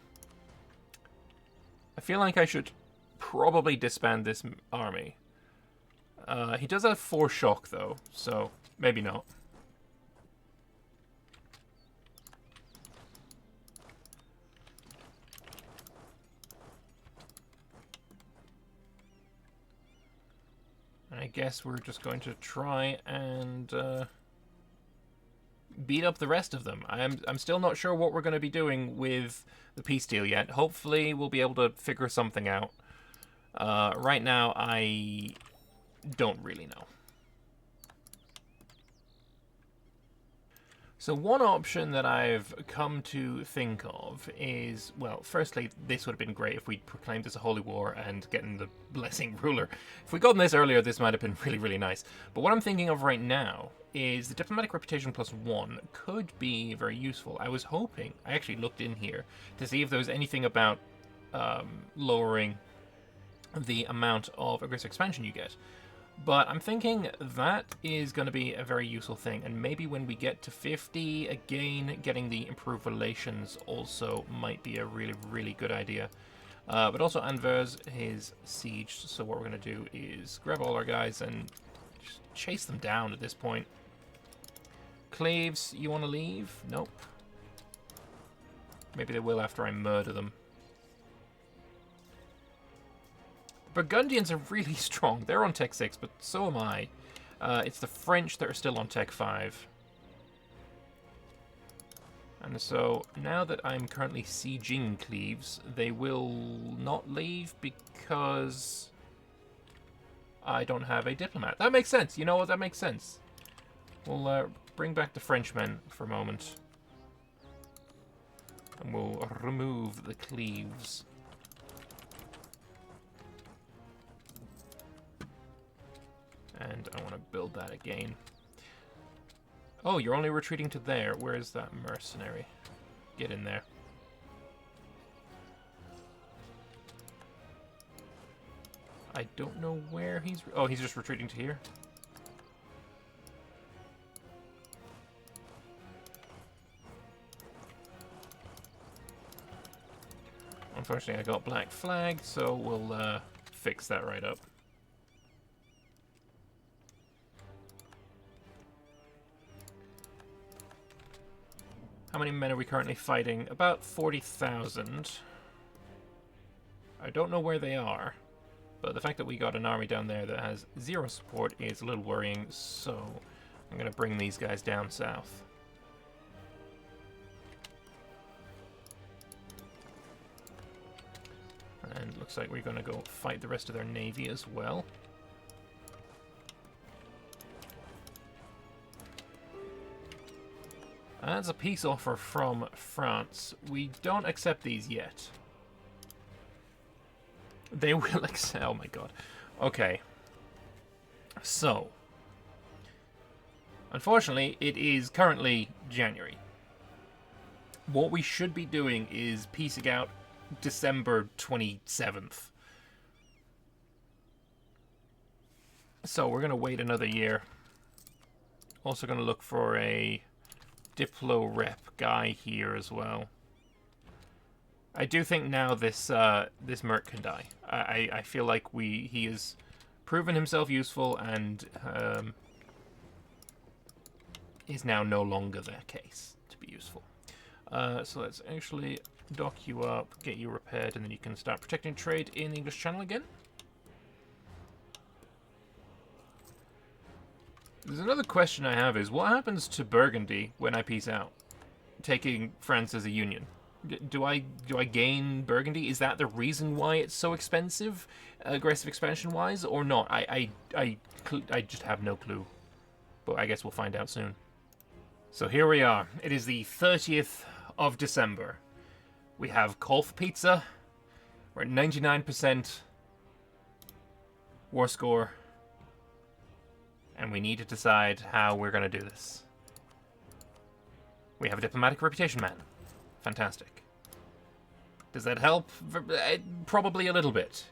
I feel like I should probably disband this army. He does have 4 shock, though, so maybe not. I guess we're just going to try and beat up the rest of them. I'm still not sure what we're going to be doing with the peace deal yet. Hopefully we'll be able to figure something out. Right now, I don't really know. So one option that I've come to think of is, well, firstly, this would have been great if we'd proclaimed this a holy war and getting the blessing ruler. If we'd gotten this earlier, this might have been really, really nice. But what I'm thinking of right now is the diplomatic reputation +1 could be very useful. I was hoping, I actually looked in here to see if there was anything about lowering the amount of aggressive expansion you get. But I'm thinking that is going to be a very useful thing, and maybe when we get to 50, again, getting the improved relations also might be a really, really good idea. But also Anvers is sieged, so what we're going to do is grab all our guys and just chase them down at this point. Cleves, you want to leave? Nope. Maybe they will after I murder them. Burgundians are really strong. They're on Tech 6, but so am I. It's the French that are still on Tech 5. And so, now that I'm currently sieging Cleves, they will not leave because I don't have a diplomat. That makes sense. You know what? That makes sense. We'll bring back the Frenchmen for a moment. And we'll remove the Cleves. And I want to build that again. Oh, you're only retreating to there. Where is that mercenary? Get in there. I don't know where he's... Oh, he's just retreating to here. Unfortunately, I got black flag, so we'll fix that right up. How many men are we currently fighting? About 40,000. I don't know where they are, but the fact that we got an army down there that has 0 support is a little worrying, so I'm going to bring these guys down south. And looks like we're going to go fight the rest of their navy as well. That's a peace offer from France. We don't accept these yet. They will accept... Oh my god. Okay. So. Unfortunately, it is currently January. What we should be doing is piecing out December 27th. So we're going to wait another year. Also going to look for a Diplo rep guy here as well. I do think now this this Merc can die. I feel like he has proven himself useful and is now no longer the case to be useful. So let's actually dock you up, get you repaired, and then you can start protecting trade in the English Channel again. There's another question I have is, what happens to Burgundy when I peace out? Taking France as a union. Do I gain Burgundy? Is that the reason why it's so expensive, aggressive expansion-wise, or not? I just have no clue. But I guess we'll find out soon. So here we are. It is the 30th of December. We have Kolf Pizza. We're at 99% war score. And we need to decide how we're going to do this. We have a diplomatic reputation man. Fantastic. Does that help? Probably a little bit.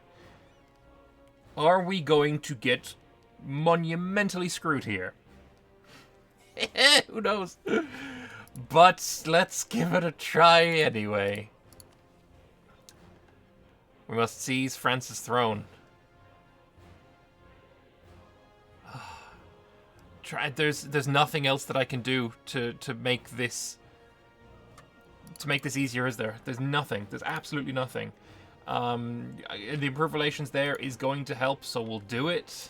Are we going to get monumentally screwed here? Who knows? But let's give it a try anyway. We must seize France's throne. There's nothing else that I can do to make this easier, is there? There's nothing. There's absolutely nothing. The improved relations there is going to help, so we'll do it.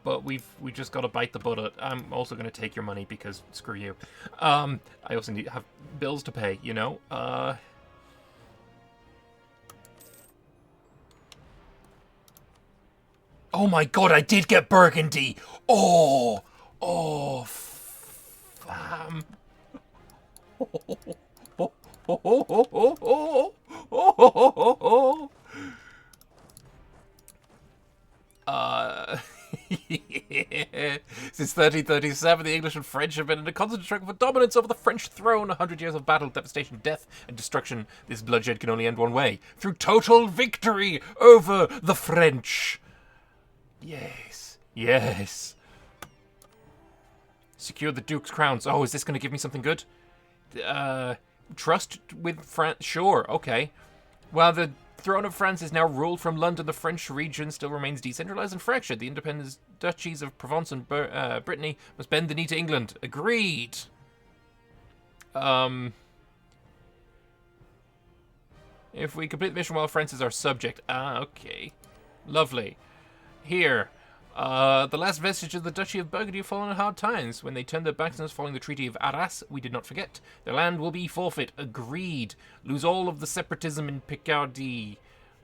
but we just got to bite the bullet. I'm also going to take your money because screw you. I also have bills to pay, you know? Oh my god, I did get Burgundy! Oh! Oh, fam. Since 1337, the English and French have been in a constant struggle for dominance over the French throne. 100 years of battle, devastation, death, and destruction. This bloodshed can only end one way. Through total victory over the French. Yes. Yes. Secure the Duke's crowns. Oh, is this going to give me something good? Trust with France. Sure, okay. While the throne of France is now ruled from London, the French region still remains decentralized and fractured. The independent duchies of Provence and Brittany must bend the knee to England. Agreed. If we complete the mission while France is our subject. Ah, okay. Lovely. Here. The last vestige of the Duchy of Burgundy have fallen in hard times. When they turned their backs on us following the Treaty of Arras, we did not forget. Their land will be forfeit. Agreed. Lose all of the separatism in Picardy.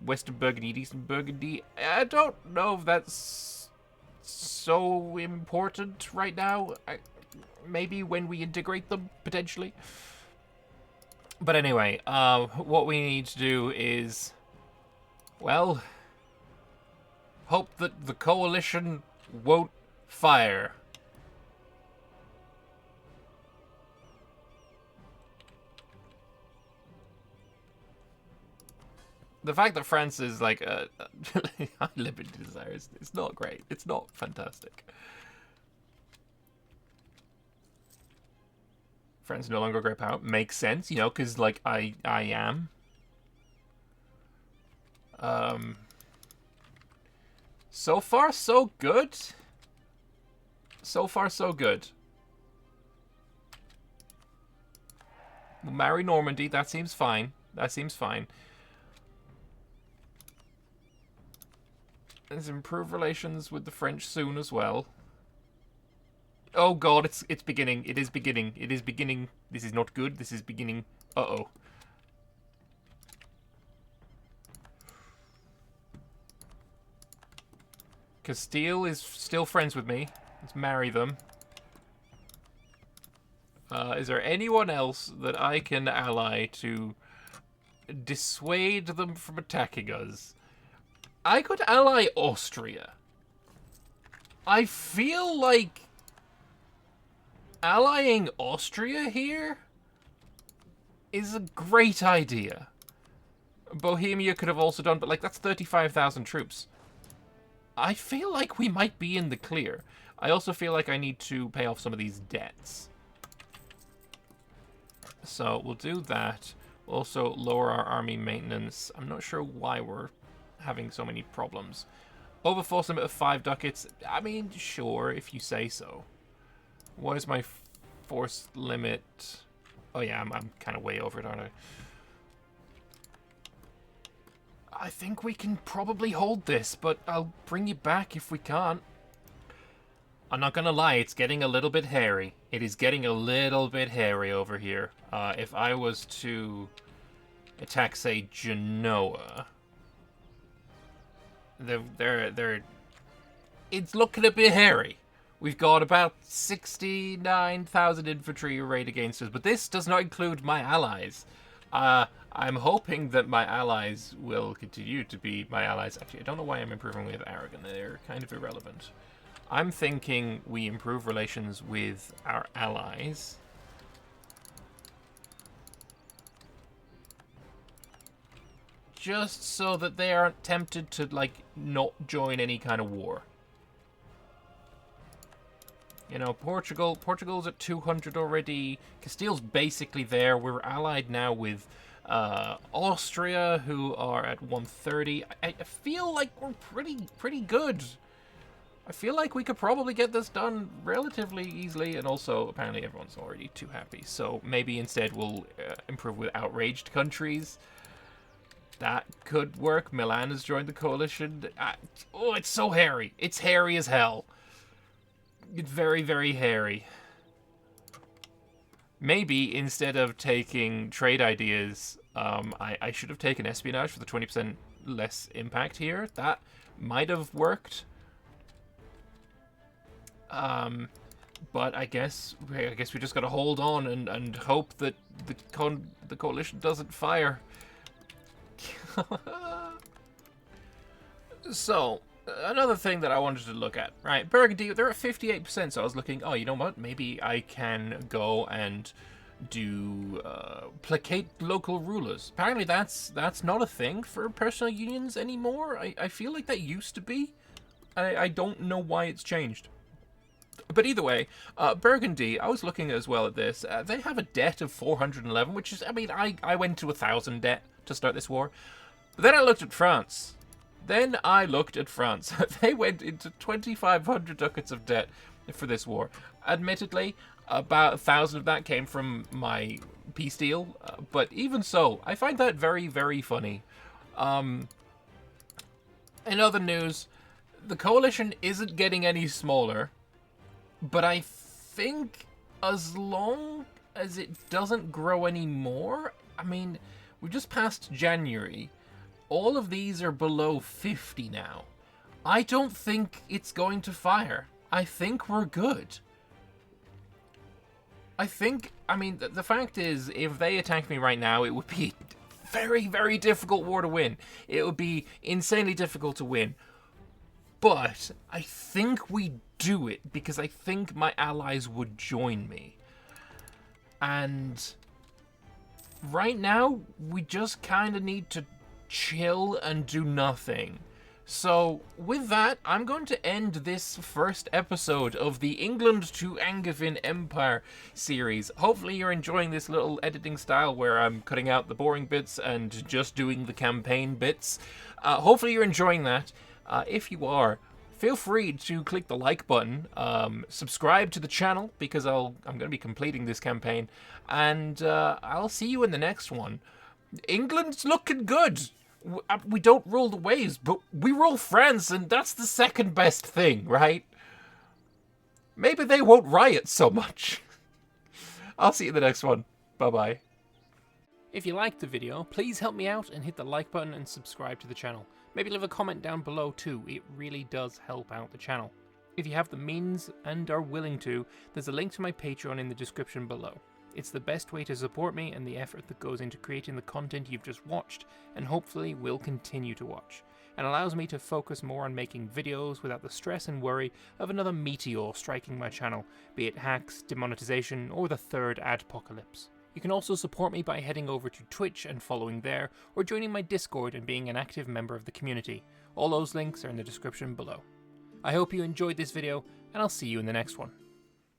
Western Burgundy, Eastern Burgundy. I don't know if that's so important right now. Maybe when we integrate them, potentially. But anyway, what we need to do is, well, hope that the coalition won't fire. The fact that France is like high limited desires, it's not great. It's not fantastic. France is no longer a great power. Makes sense, you know, because like I am. So far, so good. So far, so good. We'll marry Normandy. That seems fine. That seems fine. Let's improve relations with the French soon as well. Oh god, it's beginning. It is beginning. It is beginning. This is not good. This is beginning. Uh-oh. Castile is still friends with me. Let's marry them. Is there anyone else that I can ally to dissuade them from attacking us? I could ally Austria. I feel like allying Austria here is a great idea. Bohemia could have also done, but like that's 35,000 troops. I feel like we might be in the clear. I also feel like I need to pay off some of these debts. So we'll do that. We'll also lower our army maintenance. I'm not sure why we're having so many problems. Overforce limit of 5 ducats. I mean, sure, if you say so. What is my force limit? Oh yeah, I'm kind of way over it, aren't I? I think we can probably hold this, but I'll bring you back if we can't. I'm not gonna lie, it's getting a little bit hairy. It is getting a little bit hairy over here. If I was to attack, say, Genoa, it's looking a bit hairy. We've got about 69,000 infantry arrayed against us, but this does not include my allies. I'm hoping that my allies will continue to be my allies. Actually, I don't know why I'm improving with Aragon. They're kind of irrelevant. I'm thinking we improve relations with our allies. Just so that they aren't tempted to, like, not join any kind of war. You know, Portugal's at 200 already. Castile's basically there. We're allied now with Austria, who are at 130. I feel like we're pretty good. I feel like we could probably get this done relatively easily, and also apparently everyone's already too happy. So maybe instead we'll improve with outraged countries. That could work. Milan has joined the coalition. Oh, it's so hairy. It's hairy as hell. It's very, very hairy. Maybe instead of taking trade ideas, I should have taken espionage for the 20% less impact here. That might have worked. But I guess we just gotta hold on and hope that the coalition doesn't fire. So, another thing that I wanted to look at, right? Burgundy, they're at 58%, so I was looking, oh, you know what? Maybe I can go and do placate local rulers. Apparently that's not a thing for personal unions anymore. I feel like that used to be. I don't know why it's changed. But either way, Burgundy, I was looking as well at this. They have a debt of 411, which is, I mean, I went to 1,000 debt to start this war. But then I looked at France. They went into 2,500 ducats of debt for this war. Admittedly, about 1,000 of that came from my peace deal. But even so, I find that very, very funny. In other news, the coalition isn't getting any smaller. But I think as long as it doesn't grow anymore, I mean, we just passed January. All of these are below 50 now. I don't think it's going to fire. I think we're good. I mean, the fact is, if they attacked me right now, it would be a very, very difficult war to win. It would be insanely difficult to win. But I think we do it because I think my allies would join me. And right now, we just kind of need to chill and do nothing. So with that, I'm going to end this first episode of the England to Angevin Empire series. Hopefully you're enjoying this little editing style where I'm cutting out the boring bits and just doing the campaign bits. Hopefully you're enjoying that. If you are, feel free to click the like button, subscribe to the channel because I'm going to be completing this campaign, and I'll see you in the next one. England's looking good. We don't rule the waves, but we rule France, and that's the second best thing, right? Maybe they won't riot so much. I'll see you in the next one. Bye-bye. If you liked the video, please help me out and hit the like button and subscribe to the channel. Maybe leave a comment down below too, it really does help out the channel. If you have the means and are willing to, there's a link to my Patreon in the description below. It's the best way to support me and the effort that goes into creating the content you've just watched, and hopefully will continue to watch, and allows me to focus more on making videos without the stress and worry of another meteor striking my channel, be it hacks, demonetization, or the third adpocalypse. You can also support me by heading over to Twitch and following there, or joining my Discord and being an active member of the community. All those links are in the description below. I hope you enjoyed this video, and I'll see you in the next one.